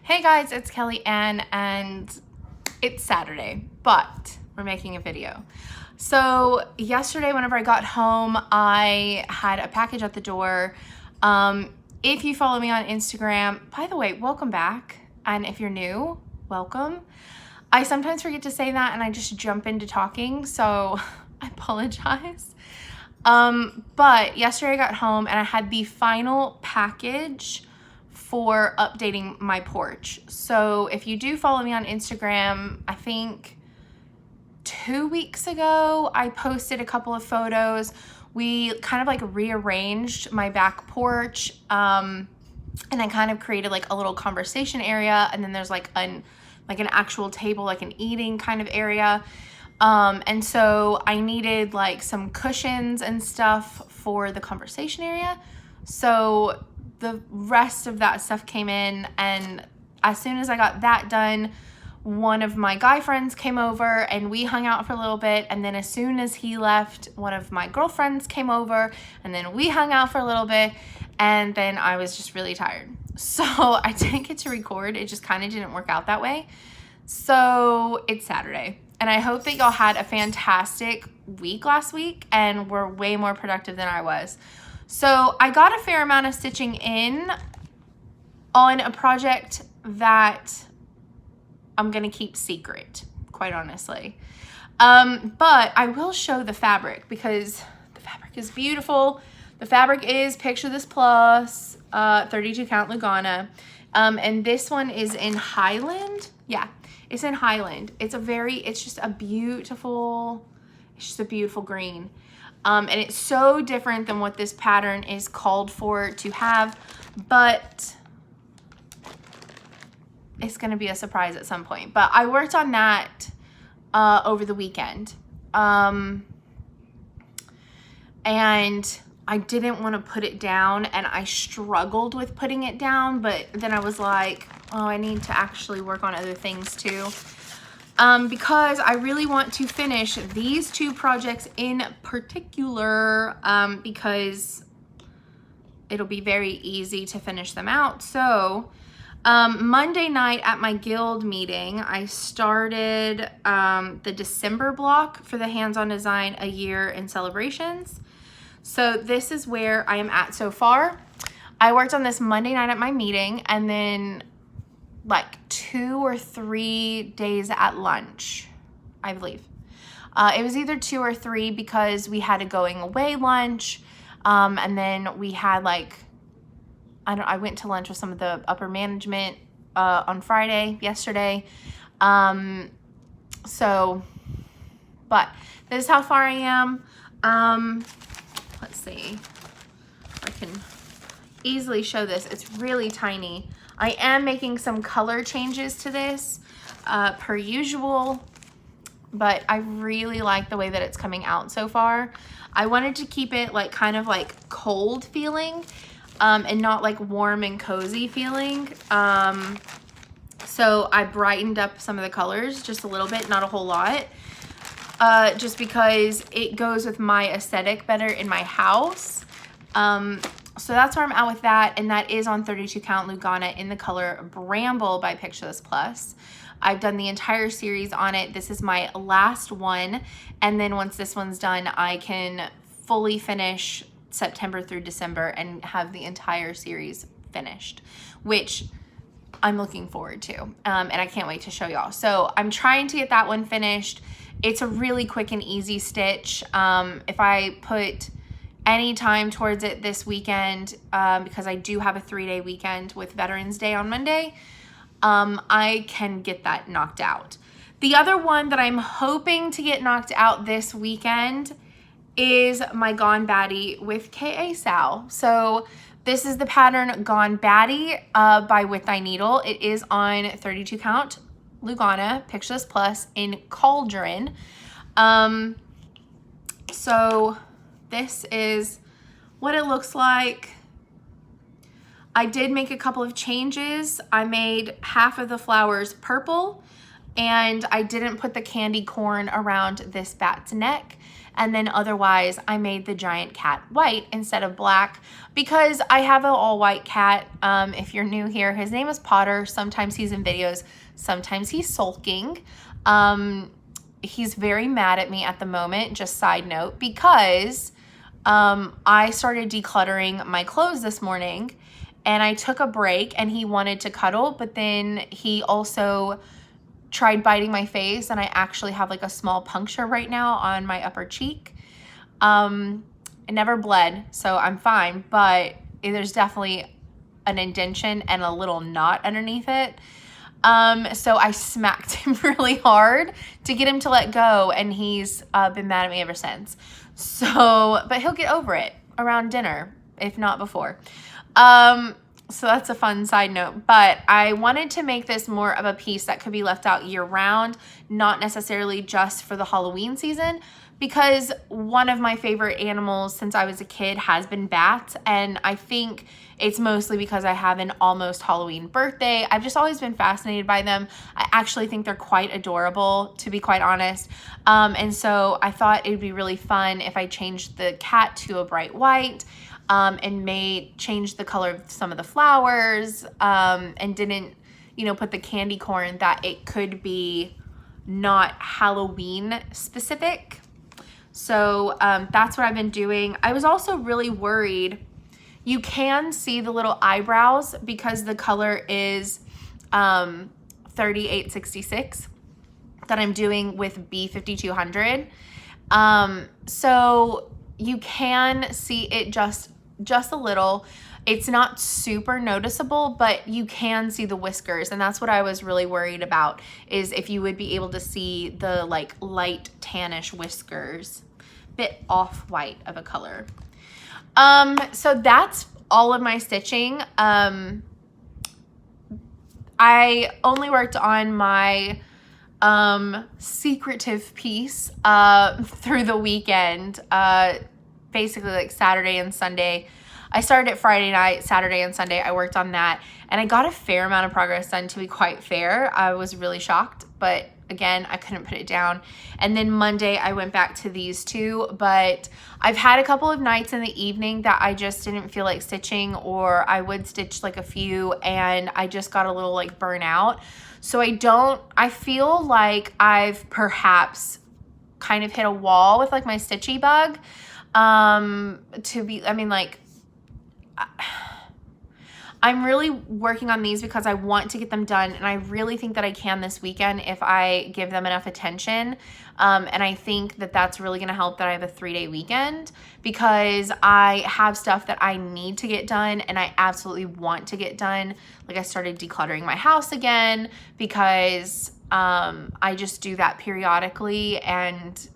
Hey guys, it's Kelly Ann and it's Saturday, but we're making a video. So yesterday whenever I got home, I had a package at the door. If you follow me on Instagram, by the way, welcome back. And if you're new, welcome. I sometimes forget to say that and I just jump into talking, so I apologize. But yesterday I got home and I had the final package for updating my porch. So if you do follow me on Instagram, I think 2 weeks ago, I posted a couple of photos. We kind of like rearranged my back porch, and I kind of created like a little conversation area, and then there's like an actual table, like an eating kind of area. And so I needed like some cushions and stuff for the conversation area. So the rest of that stuff came in, and as soon as I got that done, one of my guy friends came over and we hung out for a little bit, and then as soon as he left, one of my girlfriends came over and then we hung out for a little bit, and then I was just really tired. So I didn't get to record. It just kind of didn't work out that way. So it's Saturday, and I hope that y'all had a fantastic week last week and were way more productive than I was. So I got a fair amount of stitching in on a project that I'm gonna keep secret, quite honestly. But I will show the fabric because the fabric is beautiful. The fabric is Picture This Plus, 32 count Lugana. And this one is in Highland. Yeah, it's in Highland. It's just a beautiful green. And it's so different than what this pattern is called for to have, but it's going to be a surprise at some point. But I worked on that over the weekend. And I didn't want to put it down, and I struggled with putting it down, but then I was like, oh, I need to actually work on other things too. Because I really want to finish these two projects in particular, because it'll be very easy to finish them out. So Monday night at my guild meeting, I started the December block for the hands-on design a year in celebrations. So this is where I am at so far. I worked on this Monday night at my meeting, and then like 2 or 3 days at lunch, I believe. It was either 2 or 3 because we had a going away lunch, and then we had like, I went to lunch with some of the upper management on yesterday. But this is how far I am. Let's see if I can easily show this. It's really tiny. I am making some color changes to this per usual, but I really like the way that it's coming out so far. I wanted to keep it like kind of like cold feeling, and not like warm and cozy feeling. So I brightened up some of the colors just a little bit, not a whole lot, just because it goes with my aesthetic better in my house. So that's where I'm at with that, and that is on 32 count Lugana in the color Bramble by Picture This Plus. I've done the entire series on it. This is my last one, and then once this one's done, I can fully finish September through December and have the entire series finished, which I'm looking forward to, and I can't wait to show y'all. So I'm trying to get that one finished. It's a really quick and easy stitch. If I put any time towards it this weekend, because I do have a 3-day weekend with Veterans Day on Monday, I can get that knocked out. The other one that I'm hoping to get knocked out this weekend is my Gone Batty with K.A. Sal. So this is the pattern Gone Batty by With Thy Needle. It is on 32 count Lugana, Picture This Plus in Cauldron. So this is what it looks like. I did make a couple of changes. I made half of the flowers purple, and I didn't put the candy corn around this bat's neck. And then otherwise I made the giant cat white instead of black because I have an all white cat. If you're new here, his name is Potter. Sometimes he's in videos, sometimes he's sulking. He's very mad at me at the moment, just side note, because I started decluttering my clothes this morning and I took a break and he wanted to cuddle, but then he also tried biting my face and I actually have like a small puncture right now on my upper cheek. It never bled, so I'm fine, but there's definitely an indentation and a little knot underneath it. So I smacked him really hard to get him to let go, and he's been mad at me ever since. So, but he'll get over it around dinner, if not before. So that's a fun side note, but I wanted to make this more of a piece that could be left out year round, not necessarily just for the Halloween season, because one of my favorite animals since I was a kid has been bats, and I think it's mostly because I have an almost Halloween birthday. I've just always been fascinated by them. I actually think they're quite adorable, to be quite honest. And so I thought it'd be really fun if I changed the cat to a bright white, and changed the color of some of the flowers, and didn't, put the candy corn, that it could be not Halloween specific. So that's what I've been doing. I was also really worried. You can see the little eyebrows because the color is 3866 that I'm doing with B5200. So you can see it just a little. It's not super noticeable, but you can see the whiskers, and that's what I was really worried about, is if you would be able to see the like light tannish whiskers, bit off-white of a color. So that's all of my stitching. I only worked on my secretive piece through the weekend, basically like Saturday and Sunday. I started it Friday night, Saturday and Sunday I worked on that, and I got a fair amount of progress done, to be quite fair. I was really shocked, but again, I couldn't put it down. And then Monday I went back to these two, but I've had a couple of nights in the evening that I just didn't feel like stitching, or I would stitch like a few and I just got a little like burnout. So I feel like I've perhaps kind of hit a wall with like my stitchy bug. I'm really working on these because I want to get them done, and I really think that I can this weekend if I give them enough attention. And I think that that's really going to help that I have a 3-day weekend, because I have stuff that I need to get done and I absolutely want to get done. Like I started decluttering my house again because I just do that periodically, and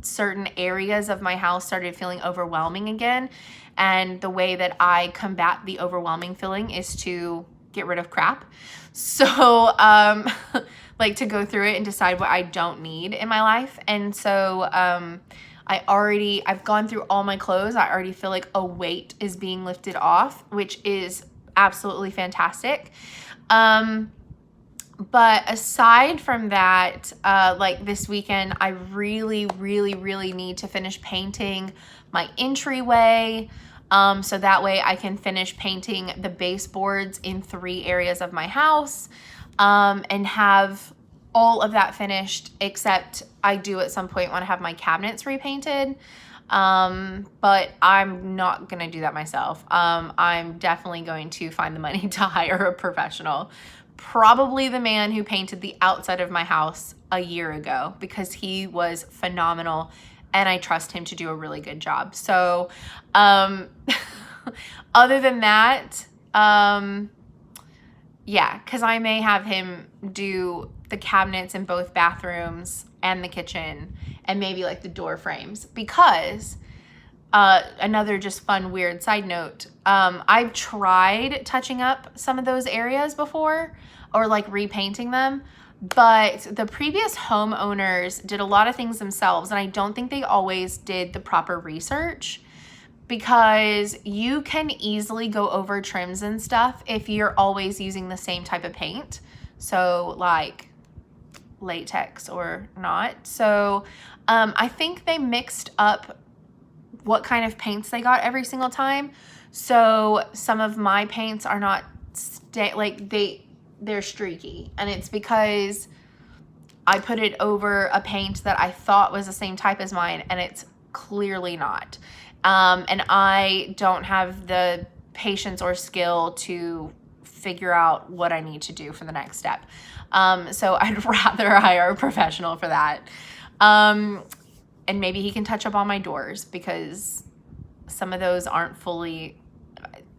certain areas of my house started feeling overwhelming again. And the way that I combat the overwhelming feeling is to get rid of crap. So like to go through it and decide what I don't need in my life. And so I've gone through all my clothes. I already feel like a weight is being lifted off, which is absolutely fantastic. But aside from that, like this weekend, I really, really, really need to finish painting my entryway. So that way I can finish painting the baseboards in 3 areas of my house, and have all of that finished, except I do at some point want to have my cabinets repainted. But I'm not going to do that myself. I'm definitely going to find the money to hire a professional. Probably the man who painted the outside of my house a year ago, because he was phenomenal and I trust him to do a really good job. So, other than that, yeah, because I may have him do the cabinets in both bathrooms and the kitchen, and maybe like the door frames, because another just fun, weird side note, I've tried touching up some of those areas before, or like repainting them, but the previous homeowners did a lot of things themselves, and I don't think they always did the proper research, because you can easily go over trims and stuff if you're always using the same type of paint. So like latex or not. So I think they mixed up what kind of paints they got every single time. So some of my paints are not they're streaky, and it's because I put it over a paint that I thought was the same type as mine, and it's clearly not. And I don't have the patience or skill to figure out what I need to do for the next step. So I'd rather hire a professional for that. And maybe he can touch up on my doors, because some of those aren't fully,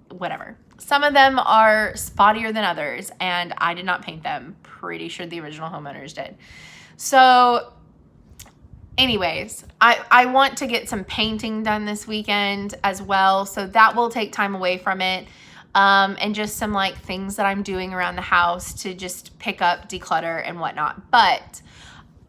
whatever. Some of them are spottier than others, and I did not paint them. Pretty sure the original homeowners did. So anyways, I want to get some painting done this weekend as well. So that will take time away from it. And just some like things that I'm doing around the house to just pick up, declutter and whatnot. But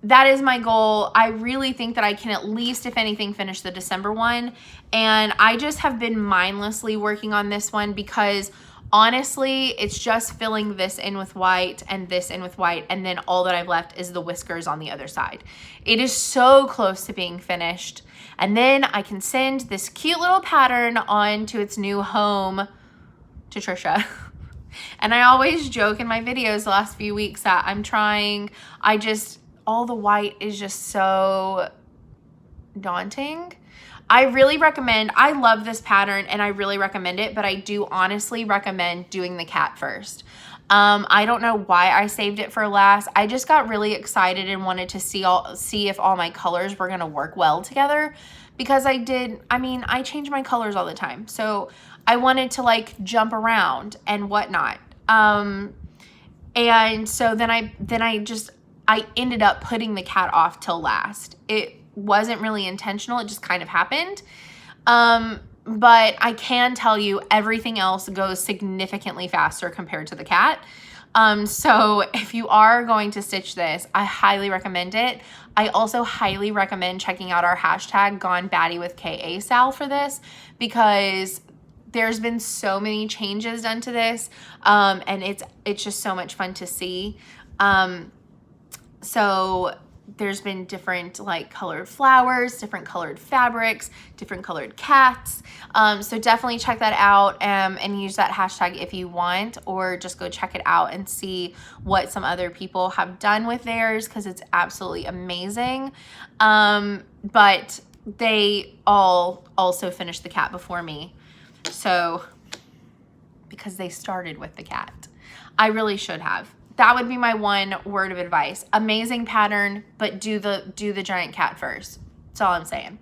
that is my goal. I really think that I can at least, if anything, finish the December one. And I just have been mindlessly working on this one because honestly, it's just filling this in with white and this in with white. And then all that I've left is the whiskers on the other side. It is so close to being finished. And then I can send this cute little pattern on to its new home to Trisha. And I always joke in my videos the last few weeks that I'm trying, all the white is just so daunting. I really recommend, I love this pattern and I really recommend it, but I do honestly recommend doing the cat first. I don't know why I saved it for last. I just got really excited and wanted to see if all my colors were gonna work well together, because I change my colors all the time. So I wanted to like jump around and whatnot. And so then I ended up putting the cat off till last. It wasn't really intentional. It just kind of happened. But I can tell you everything else goes significantly faster compared to the cat. So if you are going to stitch this, I highly recommend it. I also highly recommend checking out our hashtag Gone Batty with KA Sal for this, because there's been so many changes done to this. And it's just so much fun to see. So there's been different like colored flowers, different colored fabrics, different colored cats. So definitely check that out and use that hashtag if you want, or just go check it out and see what some other people have done with theirs, because it's absolutely amazing. But they all also finished the cat before me. So, because they started with the cat. I really should have. That would be my one word of advice. Amazing pattern, but do the giant cat first. That's all I'm saying.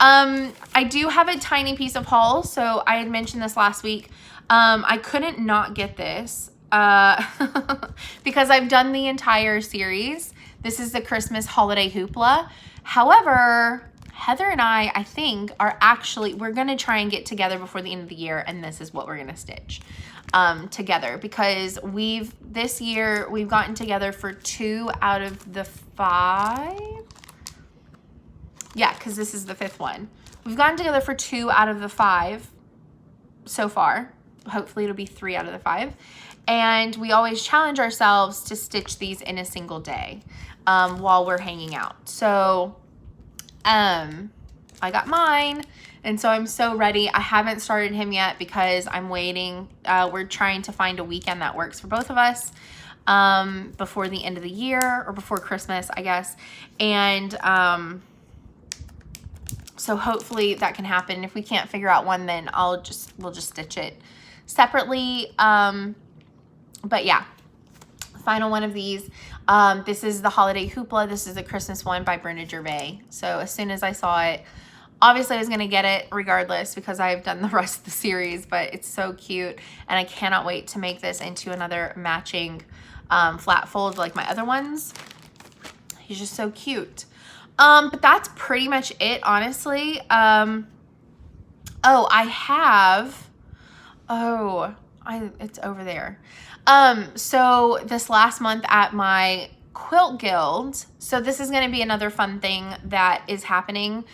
I do have a tiny piece of haul. So I had mentioned this last week. I couldn't not get this because I've done the entire series. This is the Christmas holiday hoopla. However, Heather and I think, we're going to try and get together before the end of the year, and this is what we're going to stitch together, because this year we've gotten together for 2 out of the 5. Yeah, because this is the 5th one. We've gotten together for 2 out of the 5 so far. Hopefully it'll be 3 out of the 5. And we always challenge ourselves to stitch these in a single day while we're hanging out. So I got mine, and so I'm so ready. I haven't started him yet because I'm waiting. We're trying to find a weekend that works for both of us before the end of the year, or before Christmas, I guess. And so hopefully that can happen. If we can't figure out one, then we'll just stitch it separately. But yeah, final one of these. This is the holiday hoopla. This is the Christmas one by Brenda Gervais. So as soon as I saw it, obviously I was going to get it regardless, because I've done the rest of the series, but it's so cute. And I cannot wait to make this into another matching flat fold like my other ones. He's just so cute. But that's pretty much it, honestly. It's over there. So this last month at my quilt guild, so this is going to be another fun thing that is happening.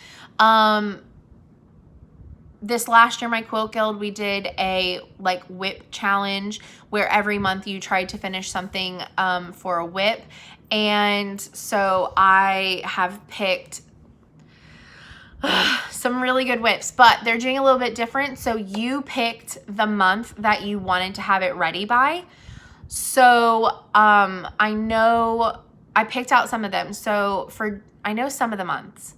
this last year, my quilt guild, we did a like whip challenge where every month you tried to finish something for a whip. And so I have picked some really good whips, but they're doing a little bit different. So you picked the month that you wanted to have it ready by. So I know I picked out some of them. So I know some of the months.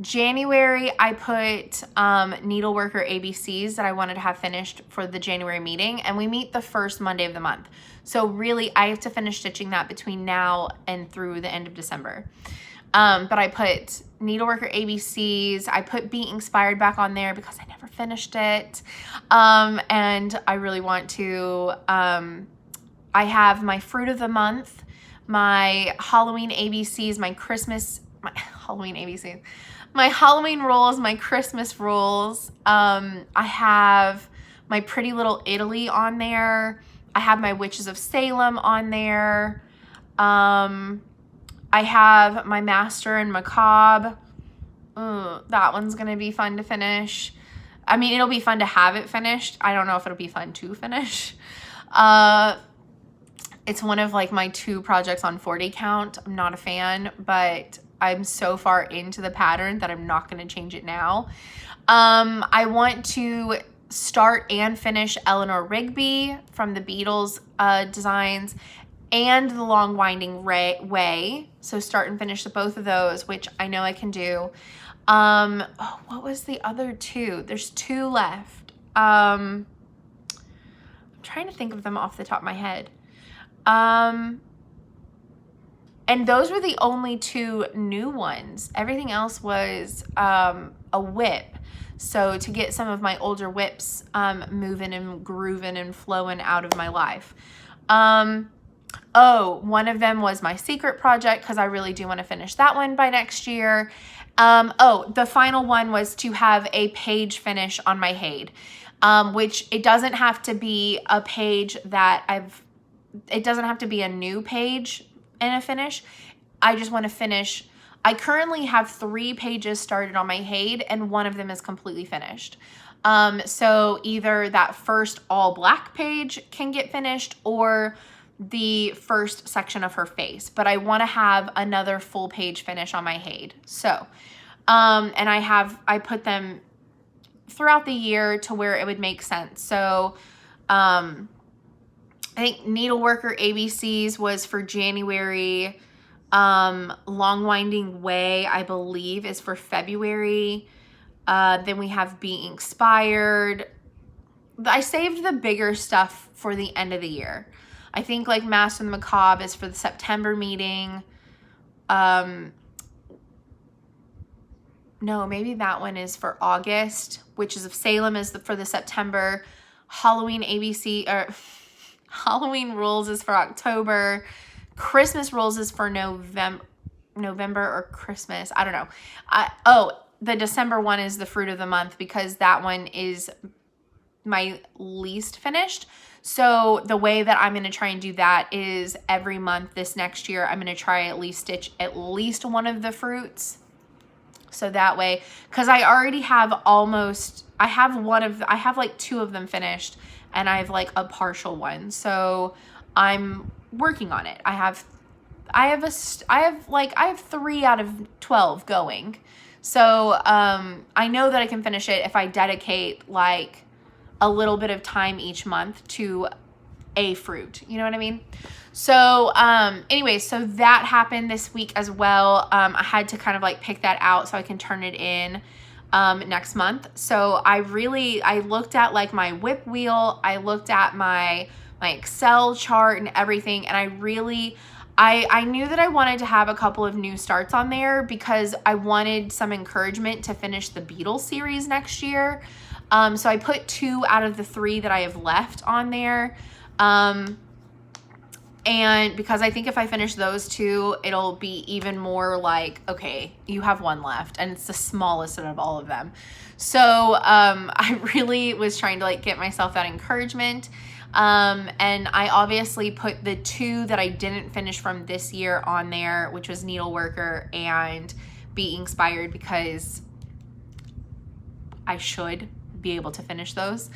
January, I put needleworker ABCs that I wanted to have finished for the January meeting, and we meet the first Monday of the month. So really, I have to finish stitching that between now and through the end of December. But I put needleworker ABCs. I put Be Inspired back on there because I never finished it, and I really want to. I have my fruit of the month, my Halloween ABCs, my Halloween ABCs. My Halloween rolls, my Christmas rolls. I have my Pretty Little Italy on there. I have my Witches of Salem on there. I have my Master and Macabre. That one's going to be fun to finish. I mean, it'll be fun to have it finished. I don't know if it'll be fun to finish. It's one of like my 2 projects on 40 count. I'm not a fan, but I'm so far into the pattern that I'm not going to change it now. I want to start and finish Eleanor Rigby from the Beatles designs and the Long Winding Way. So start and finish both of those, which I know I can do. What was the other 2? There's 2 left. I'm trying to think of them off the top of my head. And those were the only 2 new ones. Everything else was a whip. So to get some of my older whips moving and grooving and flowing out of my life. One of them was my secret project because I really do want to finish that one by next year. The final one was to have a page finish on my Haid, which it doesn't have to be a page that it doesn't have to be a new page in a finish. I just want to finish. I currently have 3 pages started on my Haid and one of them is completely finished. So either that first all black page can get finished or the first section of her face, but I want to have another full page finish on my Haid. So, and I put them throughout the year to where it would make sense. So, I think Needleworker ABCs was for January. Long Winding Way, I believe, is for February. Then we have Be Inspired. I saved the bigger stuff for the end of the year. I think like Master and the Macabre is for the September meeting. No, maybe that one is for August. Witches of Salem is for the September. Halloween ABC or Halloween Rules is for October. Christmas Rules is for November or Christmas. I don't know. The December one is the fruit of the month because that one is my least finished. So the way that I'm going to try and do that is every month this next year, I'm going to try at least stitch at least one of the fruits. So that way, because I already have I have like 2 of them finished and I have like a partial one. So I'm working on it. I have 3 out of 12 going. So I know that I can finish it if I dedicate like a little bit of time each month to a fruit. You know what I mean? So anyway, so that happened this week as well. I had to kind of like pick that out so I can turn it in next month. So I looked at like my whip wheel. I looked at my Excel chart and everything. And I knew that I wanted to have a couple of new starts on there because I wanted some encouragement to finish the Beatles series next year. So I put 2 out of the 3 that I have left on there. And because I think if I finish those 2, it'll be even more like, okay, you have 1 left and it's the smallest out of all of them. So, I really was trying to like get myself that encouragement. And I obviously put the 2 that I didn't finish from this year on there, which was Needleworker and Be Inspired because I should be able to finish those.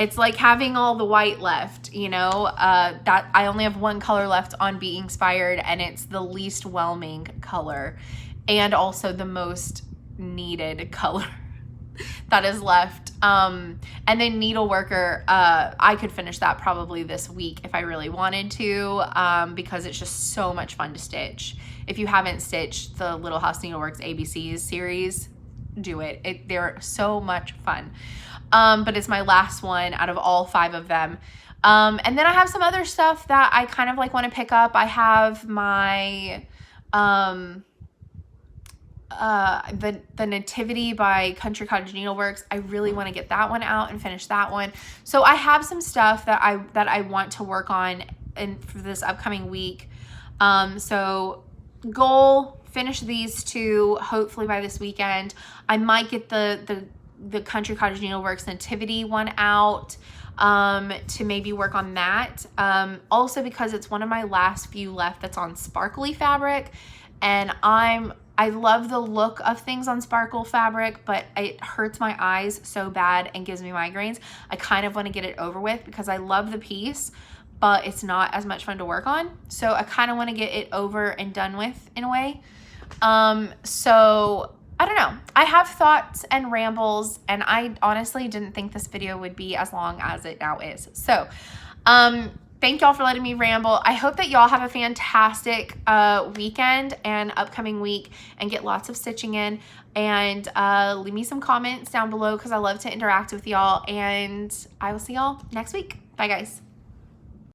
It's like having all the white left, you know, that I only have one color left on Be Inspired, and it's the least whelming color and also the most needed color that is left. And then Needleworker, I could finish that probably this week if I really wanted to, because it's just so much fun to stitch. If you haven't stitched the Little House Needleworks ABCs series, do it. They're so much fun. But it's my last one out of all 5 of them. And then I have some other stuff that I kind of like want to pick up. I have my, the Nativity by Country Cottage Needleworks. I really want to get that one out and finish that one. So I have some stuff that I want to work on for this upcoming week. So goal, finish these 2 hopefully by this weekend. I might get the Country Cottage Needleworks Nativity one out to maybe work on that. Also because it's one of my last few left that's on sparkly fabric, and I love the look of things on sparkle fabric, but it hurts my eyes so bad and gives me migraines. I kind of want to get it over with because I love the piece, but it's not as much fun to work on. So I kind of want to get it over and done with in a way. So I don't know. I have thoughts and rambles, and I honestly didn't think this video would be as long as it now is. So, thank y'all for letting me ramble. I hope that y'all have a fantastic weekend and upcoming week and get lots of stitching in. And leave me some comments down below because I love to interact with y'all. And I will see y'all next week. Bye, guys.